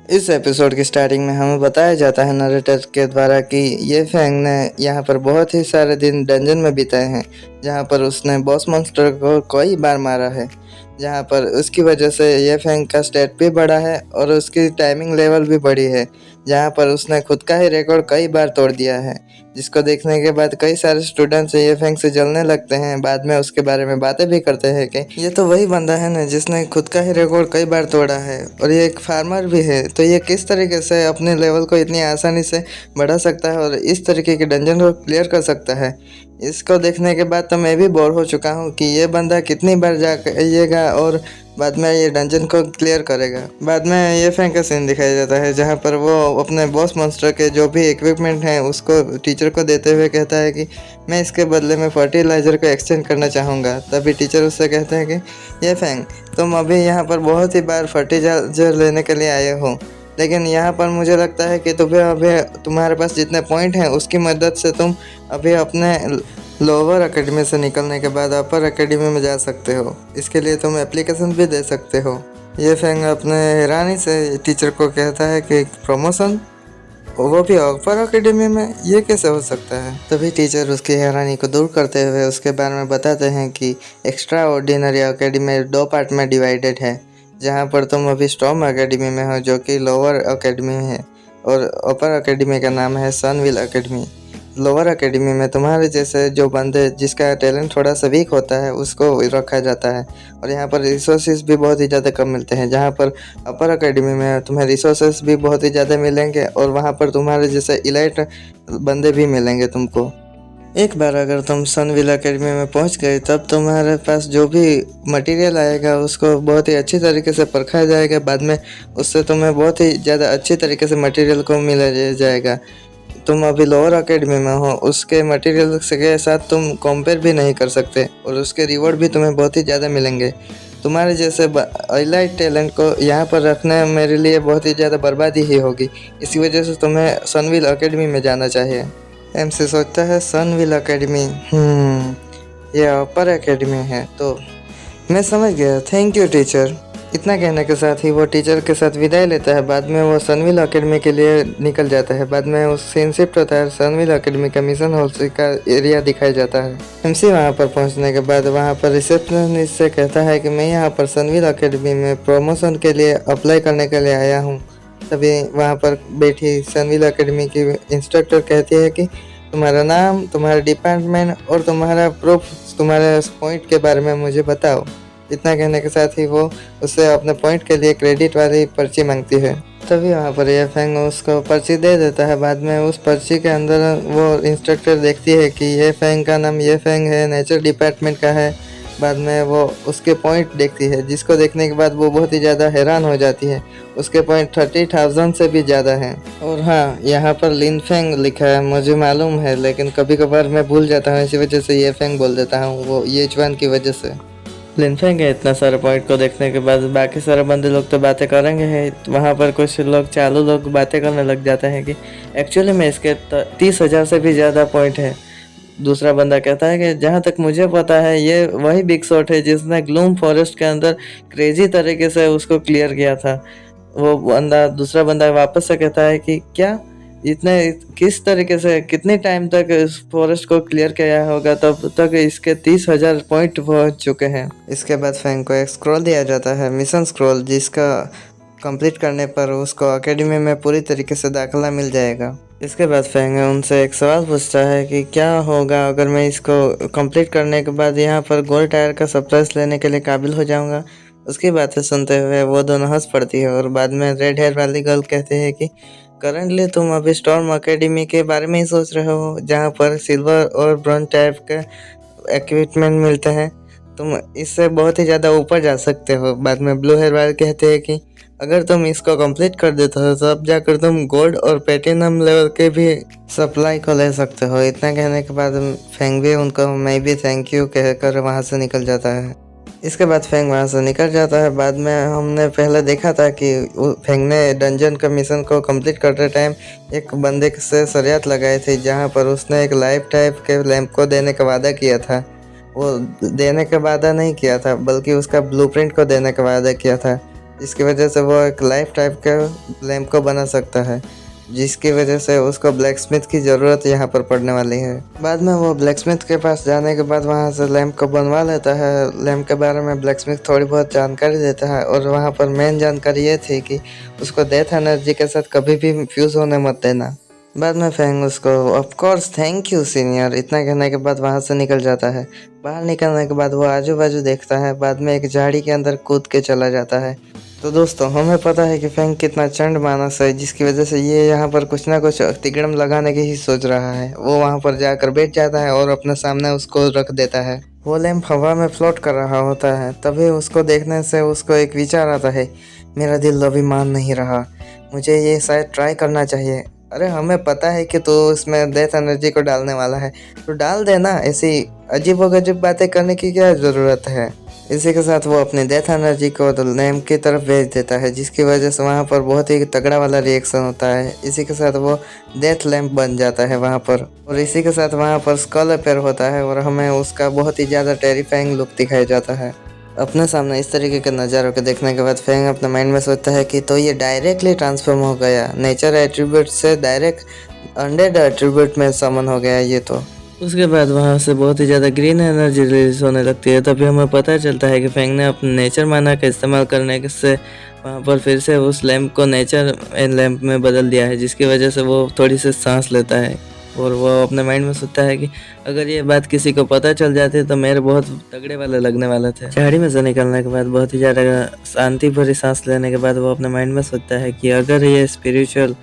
इस एपिसोड की स्टार्टिंग में हमें बताया जाता है नरेटर के द्वारा कि ये फैंग ने यहाँ पर बहुत ही सारे दिन डंजन में बिताए हैं, जहाँ पर उसने बॉस मॉन्स्टर को कई बार मारा है, जहाँ पर उसकी वजह से ये फैंग का स्टेट भी बढ़ा है और उसकी टाइमिंग लेवल भी बढ़ी है, जहाँ पर उसने खुद का ही रिकॉर्ड कई बार तोड़ दिया है, जिसको देखने के बाद कई सारे स्टूडेंट्स ये फैंग से जलने लगते हैं। बाद में उसके बारे में बातें भी करते हैं कि ये तो वही बंदा है ना जिसने खुद का ही रिकॉर्ड कई बार तोड़ा है और ये एक फार्मर भी है, तो ये किस तरीके से अपने लेवल को इतनी आसानी से बढ़ा सकता है और इस तरीके के डंजन को क्लियर कर सकता है। इसको देखने के बाद तो मैं भी बोर हो चुका हूँ कि ये बंदा कितनी बार जाइएगा और बाद में ये डंजन को क्लियर करेगा। बाद में ये फैंग का सीन दिखाया जाता है, जहाँ पर वो अपने बॉस मॉन्स्टर के जो भी इक्विपमेंट हैं उसको टीचर को देते हुए कहता है कि मैं इसके बदले में फर्टिलाइज़र को एक्सचेंज करना चाहूँगा। तभी टीचर उससे कहते हैं कि ये फैंग, तुम अभी यहाँ पर बहुत ही बार फर्टिलाइज़र लेने के लिए आए हो, लेकिन यहाँ पर मुझे लगता है कि तुम्हें अभी तुम्हारे पास जितने पॉइंट हैं उसकी मदद से तुम अभी अपने लोअर एकेडमी से निकलने के बाद अपर एकेडमी में जा सकते हो। इसके लिए तुम एप्लीकेशन भी दे सकते हो। ये फैंग अपने हैरानी से टीचर को कहता है कि प्रमोशन, वो भी अपर एकेडमी में, ये कैसे हो सकता है। तभी टीचर उसकी हैरानी को दूर करते हुए उसके बारे में बताते हैं कि एक्स्ट्रा ऑर्डिनरी एकेडमी 2 पार्ट में डिवाइडेड है, जहाँ पर तुम अभी स्टॉर्म एकेडमी में हो जो कि लोअर एकेडमी है, और अपर एकेडमी का नाम है सनविल एकेडमी। लोअर एकेडमी में तुम्हारे जैसे जो बंदे जिसका टैलेंट थोड़ा सा वीक होता है उसको रखा जाता है, और यहाँ पर रिसोर्सेज भी बहुत ही ज़्यादा कम मिलते हैं। जहाँ पर अपर एकेडमी में तुम्हें रिसोर्सेज भी बहुत ही ज़्यादा मिलेंगे और वहाँ पर तुम्हारे जैसे इलाइट बंदे भी मिलेंगे तुमको। एक बार अगर तुम सनविल एकेडमी में पहुंच गए तब तुम्हारे पास जो भी मटेरियल आएगा उसको बहुत ही अच्छी तरीके से परखा जाएगा। बाद में उससे तुम्हें बहुत ही ज़्यादा अच्छी तरीके से मटेरियल को मिला जाएगा। तुम अभी लोअर एकेडमी में हो, उसके मटेरियल के साथ तुम कंपेयर भी नहीं कर सकते और उसके रिवॉर्ड भी तुम्हें बहुत ही ज़्यादा मिलेंगे। तुम्हारे जैसे हाईलाइट टैलेंट को यहाँ पर रखना मेरे लिए बहुत ही ज़्यादा बर्बादी ही होगी। इसी वजह से तुम्हें सनविल एकेडमी में जाना चाहिए। एमसी सोचता है सनविल एकेडमी, ये अपर एकेडमी है, तो मैं समझ गया, थैंक यू टीचर। इतना कहने के साथ ही वो टीचर के साथ विदाई लेता है। बाद में वो सनविल एकेडमी के लिए निकल जाता है। बाद में उस सीन शिफ्ट होता है, सनविल एकेडमी का मिशन हॉल का एरिया दिखाया जाता है। एमसी वहाँ पर पहुँचने के बाद वहाँ पर रिसेप्शनिस्ट से कहता है कि मैं यहाँ पर सनविल एकेडमी में प्रमोशन के लिए अप्लाई करने के लिए आया हूँ। तभी वहाँ पर बैठी सनविल एकेडमी की इंस्ट्रक्टर कहती है कि तुम्हारा नाम, तुम्हारा डिपार्टमेंट और तुम्हारा प्रूफ, तुम्हारे पॉइंट के बारे में मुझे बताओ। इतना कहने के साथ ही वो उससे अपने पॉइंट के लिए क्रेडिट वाली पर्ची मांगती है। तभी वहाँ पर ये फैंग उसको पर्ची दे देता है। बाद में उस पर्ची के अंदर वो इंस्ट्रक्टर देखती है कि ये फैंग का नाम ये फैंग है, नेचर डिपार्टमेंट का है। बाद में वो उसके पॉइंट देखती है, जिसको देखने के बाद वो बहुत ही ज़्यादा हैरान हो जाती है। उसके पॉइंट 30,000 से भी ज़्यादा हैं। और हाँ, यहाँ पर लिन फैंग लिखा है, मुझे मालूम है, लेकिन कभी कभार मैं भूल जाता हूँ, इसी वजह से ये फैंग बोल देता हूँ, वो ये जवान की वजह से। लिन फैंग है इतना सारे पॉइंट को देखने के बाद बाकी सारे बंदे लोग तो बातें करेंगे है। वहाँ पर कुछ लोग चालू लोग बातें करने लग जाते हैं कि एक्चुअली में इसके 30,000 से भी ज़्यादा पॉइंट है। दूसरा बंदा कहता है कि जहाँ तक मुझे पता है ये वही बिग शॉट है जिसने ग्लूम फॉरेस्ट के अंदर क्रेजी तरीके से उसको क्लियर किया था। दूसरा बंदा वापस से कहता है कि क्या इतने किस तरीके से कितने टाइम तक इस फॉरेस्ट को क्लियर किया होगा, तब तक इसके 30,000 पॉइंट पहुँच चुके हैं। इसके बाद फैंग को एक स्क्रॉल दिया जाता है, मिशन स्क्रॉल, जिसका कंप्लीट करने पर उसको एकेडमी में पूरी तरीके से दाखिला मिल जाएगा। इसके बाद फैंग उनसे एक सवाल पूछता है कि क्या होगा अगर मैं इसको कंप्लीट करने के बाद यहाँ पर गोल्ड टायर का सरप्राइज लेने के लिए काबिल हो जाऊँगा। उसकी बातें सुनते हुए वो दोनों हंस पड़ती है और बाद में रेड हेयर वाली गर्ल कहते हैं कि करंटली तुम अभी स्टॉर्म एकेडमी के बारे में ही सोच रहे हो, जहाँ पर सिल्वर और ब्रॉन्ज टाइप के इक्विपमेंट मिलते हैं। तुम इससे बहुत ही ज़्यादा ऊपर जा सकते हो। बाद में ब्लू हेयर वाले कहते हैं कि अगर तुम इसको कंप्लीट कर देते हो तब जाकर तुम गोल्ड और प्लेटिनम लेवल के भी सप्लाई को ले सकते हो। इतना कहने के बाद फैंग भी उनको मैं भी थैंक यू कहकर वहाँ से निकल जाता है। इसके बाद फैंग वहाँ से निकल जाता है। बाद में हमने पहले देखा था कि फैंग ने डंजन का मिशन को कंप्लीट करते टाइम एक बंदे से शर्त लगाई थी, जहाँ पर उसने एक लाइफ टाइप के लैंप को देने का वादा किया था। वो देने का वादा नहीं किया था बल्कि उसका ब्लूप्रिंट को देने का वादा किया था। जिसकी वजह से वो एक लाइफ टाइप के लैंप को बना सकता है, जिसकी वजह से उसको ब्लैक स्मिथ की ज़रूरत यहाँ पर पड़ने वाली है। बाद में वो ब्लैक स्मिथ के पास जाने के बाद वहाँ से लैंप को बनवा लेता है। लैंप के बारे में ब्लैक स्मिथ थोड़ी बहुत जानकारी देता है और वहाँ पर मेन जानकारी ये थी कि उसको डेथ एनर्जी के साथ कभी भी फ्यूज़ होने मत देना। बाद में फेंग उसको of course thank you senior इतना कहने के बाद वहाँ से निकल जाता है। बाहर निकलने के बाद वो आजू बाजू देखता है, बाद में एक झाड़ी के अंदर कूद के चला जाता है। तो दोस्तों हमें पता है कि फेंग कितना चंड मानस है, जिसकी वजह से ये यहाँ पर कुछ ना कुछ तिगड़म लगाने की ही सोच रहा है। वो वहाँ पर जाकर बैठ जाता है और अपने सामने उसको रख देता है। वो लैंप हवा में फ्लोट कर रहा होता है। तभी उसको देखने से उसको एक विचार आता है, मेरा दिल अभी मान नहीं रहा, मुझे ये शायद ट्राई करना चाहिए। अरे हमें पता है कि तू इसमें डेथ एनर्जी को डालने वाला है, तो डाल देना, ऐसी अजीबोगरीब बातें करने की क्या ज़रूरत है। इसी के साथ वो अपनी डेथ एनर्जी को लैंप की तरफ भेज देता है, जिसकी वजह से वहाँ पर बहुत ही तगड़ा वाला रिएक्शन होता है। इसी के साथ वो डेथ लैंप बन जाता है वहाँ पर, और इसी के साथ वहाँ पर स्कल अपेयर होता है और हमें उसका बहुत ही ज़्यादा टेरिफाइंग लुक दिखाया जाता है। अपने सामने इस तरीके के नज़ारों को देखने के बाद फेंग अपने माइंड में सोचता है कि तो ये डायरेक्टली ट्रांसफॉर्म हो गया, नेचर एट्रीब्यूट से डायरेक्ट अनडेड एट्रीब्यूट में समन हो गया ये तो। उसके बाद वहाँ से बहुत ही ज़्यादा ग्रीन एनर्जी रिलीज होने लगती है। तभी हमें पता चलता है कि फेंग ने अपने नेचर माना का इस्तेमाल करने से वहाँ पर फिर से उस लैंप को नेचर लैंप में बदल दिया है, जिसकी वजह से वो थोड़ी सी सांस लेता है। और वो अपने माइंड में सोचता है कि अगर ये बात किसी को पता चल जाती तो मेरे बहुत तगड़े वाले लगने वाले थे। झाड़ी में से निकलने के बाद बहुत ही ज़्यादा शांति भरी सांस लेने के बाद वो अपने माइंड में सोचता है कि अगर ये स्पिरिचुअल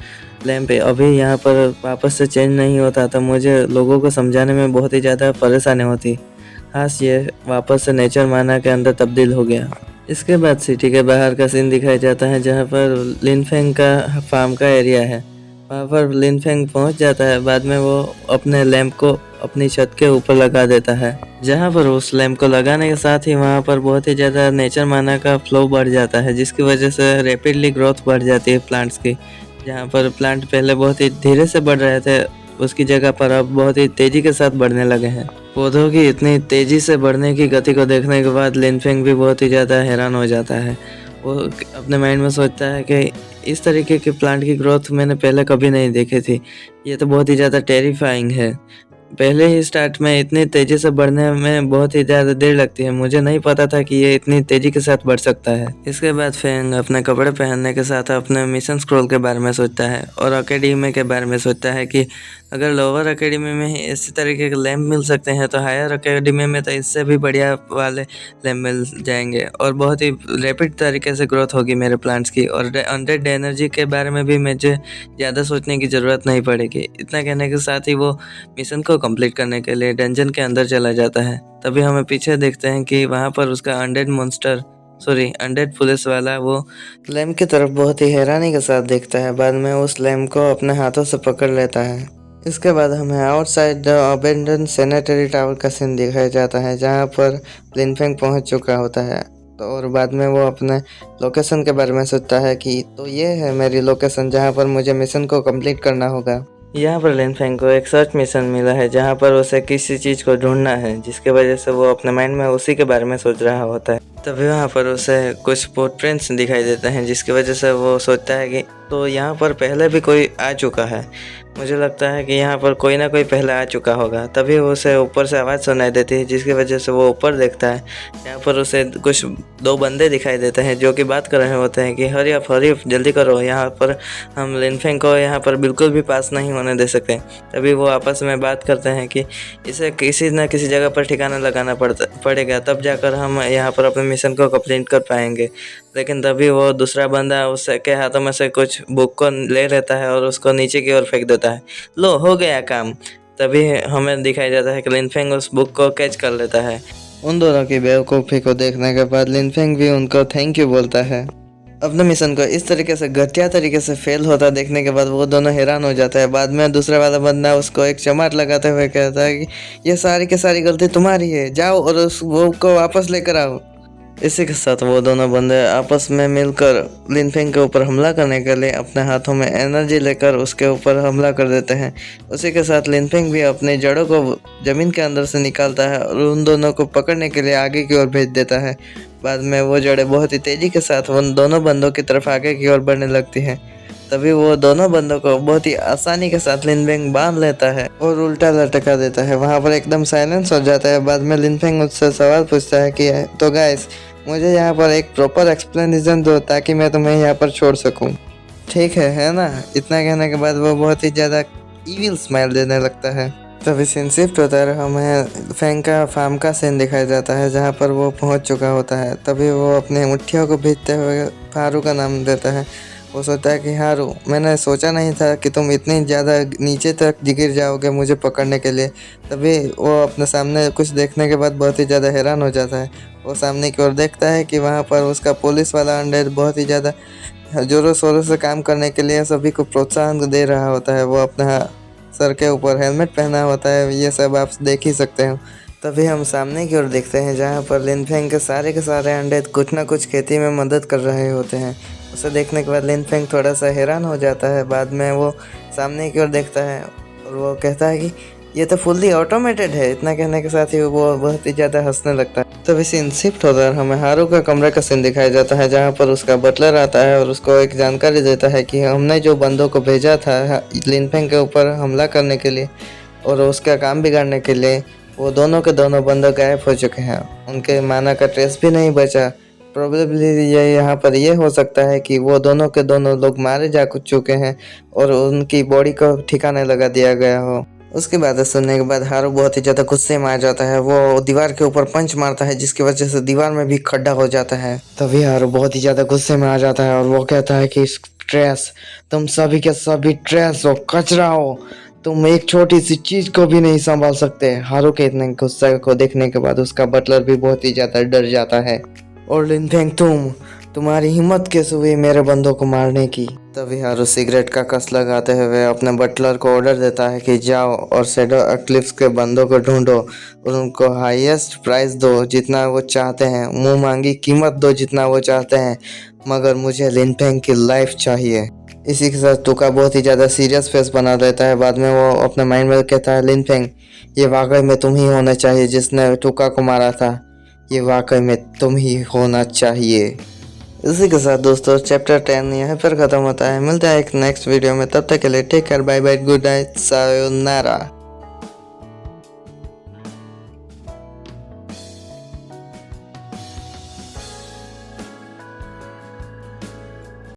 लैंप अभी यहाँ पर वापस से चेंज नहीं होता तो मुझे लोगों को समझाने में बहुत ही ज़्यादा परेशानी होती, खास ये वापस से नेचर माना के अंदर तब्दील हो गया। इसके बाद सिटी के बाहर का सीन दिखाया जाता है, जहाँ पर लिन फेंग का फार्म का एरिया है। वहाँ पर लिन फेंग पहुँच जाता है। बाद में वो अपने लैंप को अपनी छत के ऊपर लगा देता है, जहाँ पर उस लैंप को लगाने के साथ ही वहाँ पर बहुत ही ज़्यादा नेचर माना का फ्लो बढ़ जाता है, जिसकी वजह से रैपिडली ग्रोथ बढ़ जाती है प्लांट्स की। जहाँ पर प्लांट पहले बहुत ही धीरे से बढ़ रहे थे, उसकी जगह पर अब बहुत ही तेज़ी के साथ बढ़ने लगे हैं। पौधों की इतनी तेज़ी से बढ़ने की गति को देखने के बाद लिन फेंग भी बहुत ही ज़्यादा हैरान हो जाता है। वो अपने माइंड में सोचता है कि इस तरीके के प्लांट की ग्रोथ मैंने पहले कभी नहीं देखी थी, ये तो बहुत ही ज़्यादा टेरिफाइंग है। पहले ही स्टार्ट में इतनी तेज़ी से बढ़ने में बहुत ही ज़्यादा देर लगती है, मुझे नहीं पता था कि ये इतनी तेज़ी के साथ बढ़ सकता है। इसके बाद फेंग अपने कपड़े पहनने के साथ अपने मिशन स्क्रॉल के बारे में सोचता है और अकेडमी के बारे में सोचता है कि अगर लोअर अकेडमी में ही इसी तरीके के लैंप मिल सकते हैं तो हायर अकेडमी में तो इससे भी बढ़िया वाले लैंप मिल जाएंगे और बहुत ही रैपिड तरीके से ग्रोथ होगी मेरे प्लांट्स की। और अनडेड एनर्जी के बारे में भी मुझे ज़्यादा सोचने की ज़रूरत नहीं पड़ेगी। इतना कहने के साथ ही वो मिशन को कंप्लीट करने के लिए डंजन के अंदर चला जाता है। तभी हमें पीछे देखते हैं कि वहाँ पर उसका अनडेड पुलिस वाला वो लैंप की तरफ बहुत ही हैरानी के साथ देखता है। बाद में उस लैंप को अपने हाथों से पकड़ लेता है। इसके बाद हमें outside the abandon sanitary tower का सीन दिखाया जाता है, जहाँ पर लिन फेंग पहुँच चुका होता है। तो और बाद में वो अपने लोकेशन के बारे में सोचता है कि तो ये है मेरी लोकेशन जहाँ पर मुझे मिशन को कंप्लीट करना होगा। यहाँ पर लिन फेंग को एक सर्च मिशन मिला है, जहाँ पर उसे किसी चीज़ को ढूंढना है, जिसके वजह से वो अपने माइंड में उसी के बारे में सोच रहा होता है। तभी वहाँ पर उसे कुछ फुटप्रिंट्स दिखाई देते हैं, जिसकी वजह से वो सोचता है कि तो यहाँ पर पहले भी कोई आ चुका है, मुझे लगता है कि यहाँ पर कोई ना कोई पहले आ चुका होगा। तभी उसे ऊपर से आवाज़ सुनाई देती है, जिसकी वजह से वो ऊपर देखता है। यहाँ पर उसे कुछ दो बंदे दिखाई देते हैं जो कि बात कर रहे होते हैं कि हरी अप जल्दी करो, यहाँ पर हम लिन फेंग को यहाँ पर बिल्कुल भी पास नहीं होने दे सकते। तभी वो आपस में बात करते हैं कि इसे किसी न किसी जगह पर ठिकाना लगाना पड़ेगा, तब जाकर हम यहाँ पर अपने मिशन को कंप्लीट कर पाएंगे। लेकिन तभी वो दूसरा बंदा उसके हाथों में से कुछ बुक को ले लेता है और उसको नीचे की ओर फेंक देता है। लो हो गया काम। तभी हमें दिखाई जाता है कि लिन फेंग उस बुक को कैच कर लेता है। उन दोनों की बेवकूफ़ी को देखने के बाद लिन फेंग भी उनको थैंक यू बोलता है। अपने मिशन को इस तरीके से घटिया तरीके से फेल होता देखने के बाद वो दोनों हैरान हो जाता है। बाद में दूसरा वाला बंदा उसको एक चमाट लगाते हुए कहता है कि ये सारी की सारी गलती तुम्हारी है, जाओ और उस बुक को वापस लेकर आओ। इसी के साथ वो दोनों बंदे आपस में मिलकर लिनफेंग के ऊपर हमला करने के लिए अपने हाथों में एनर्जी लेकर उसके ऊपर हमला कर देते हैं। उसी के साथ लिनफेंग भी अपनी जड़ों को ज़मीन के अंदर से निकालता है और उन दोनों को पकड़ने के लिए आगे की ओर भेज देता है। बाद में वो जड़ें बहुत ही तेज़ी के साथ उन दोनों बंदों की तरफ आगे की ओर बढ़ने लगती हैं। तभी वो दोनों बंदों को बहुत ही आसानी के साथ लिनफेंग बांध लेता है और उल्टा लटका देता है। वहाँ पर एकदम साइलेंस हो जाता है। बाद में लिनफेंग उससे सवाल पूछता है कि तो गाइस, मुझे यहाँ पर एक प्रॉपर एक्सप्लेनेशन दो ताकि मैं तुम्हें यहाँ पर छोड़ सकूँ। ठीक है ना? इतना कहने के बाद वो बहुत ही ज़्यादा ईविल स्माइल देने लगता है। तभी सीन शिफ्ट होता है, हमें फेंग का फार्म का सीन दिखाया जाता है जहाँ पर वो पहुँच चुका होता है। तभी वो अपने मुठियों को भेजते हुए हारू का नाम देता है। वो सोचता है कि हारू, मैंने सोचा नहीं था कि तुम इतनी ज़्यादा नीचे तक गिर जाओगे मुझे पकड़ने के लिए। तभी वो अपने सामने कुछ देखने के बाद बहुत ही ज़्यादा हैरान हो जाता है। वो सामने की ओर देखता है कि वहाँ पर उसका पुलिस वाला अंडर बहुत ही ज़्यादा ज़ोरों शोरों से काम करने के लिए सभी को प्रोत्साहन दे रहा होता है। वो अपना सर के ऊपर हेलमेट पहना होता है, ये सब आप देख ही सकते हो। तभी हम सामने की ओर देखते हैं जहाँ पर लिनफेंग के सारे अंडे कुछ ना कुछ खेती में मदद कर रहे होते हैं। उसे देखने के बाद लिनफेंग थोड़ा सा हैरान हो जाता है। बाद में वो सामने की ओर देखता है और वो कहता है कि ये तो फुल्ली ऑटोमेटेड है। इतना कहने के साथ ही वो बहुत ही ज़्यादा हंसने लगता है। तभी सीन शिफ्ट होता है, हमें हारू का कमरे का सीन दिखाया जाता है जहाँ पर उसका बटलर आता है और उसको एक जानकारी देता है कि हमने जो बंदों को भेजा था लिनफेंग के ऊपर हमला करने के लिए और उसका काम बिगाड़ने के लिए, वो दोनों के दोनों बंदे गायब हो चुके हैं। उनके माना का ट्रेस भी नहीं बचा। प्रोबेबली ये यहाँ पर ये हो सकता है कि वो दोनों के दोनों लोग मारे जा चुके हैं और उनकी बॉडी को ठिकाने लगा दिया गया हो। उसकी बातें सुनने के बाद हारू बहुत ही ज़्यादा गुस्से में आ जाता है। वो दीवार के ऊपर पंच मारता है जिसकी वजह से दीवार में भी खड्डा हो जाता है। तभी हारू बहुत ही ज़्यादा गुस्से में आ जाता है और वो कहता है कि ट्रेस, तुम सभी के सभी ट्रेस हो, कचरा हो, तुम एक छोटी सी चीज को भी नहीं संभाल सकते। हारू के इतने गुस्से को देखने के बाद उसका बटलर भी बहुत ही ज्यादा डर जाता है। और लिनफेंग, तुम्हारी हिम्मत कैसे हुई मेरे बंदों को मारने की? तभी हारू सिगरेट का कस लगाते हुए अपने बटलर को ऑर्डर देता है कि जाओ और शैडो एक्लिप्स के बंदों को ढूंढो और उनको हाईएस्ट प्राइस दो जितना वो चाहते हैं, मुंह मांगी कीमत दो जितना वो चाहते हैं, मगर मुझे लिनफेंग की लाइफ चाहिए। इसी के साथ टूका बहुत ही ज़्यादा सीरियस फेस बना देता है। बाद में वो अपने माइंड में कहता है, लिनफेंग, ये वाकई में तुम ही होना चाहिए जिसने टूका को मारा था। ये वाकई में तुम ही होना चाहिए। इसी के साथ दोस्तों चैप्टर 10 यहाँ पर ख़त्म होता है। मिलता है एक नेक्स्ट वीडियो में, तब तक के लिए take care, bye bye, good night, sayonara.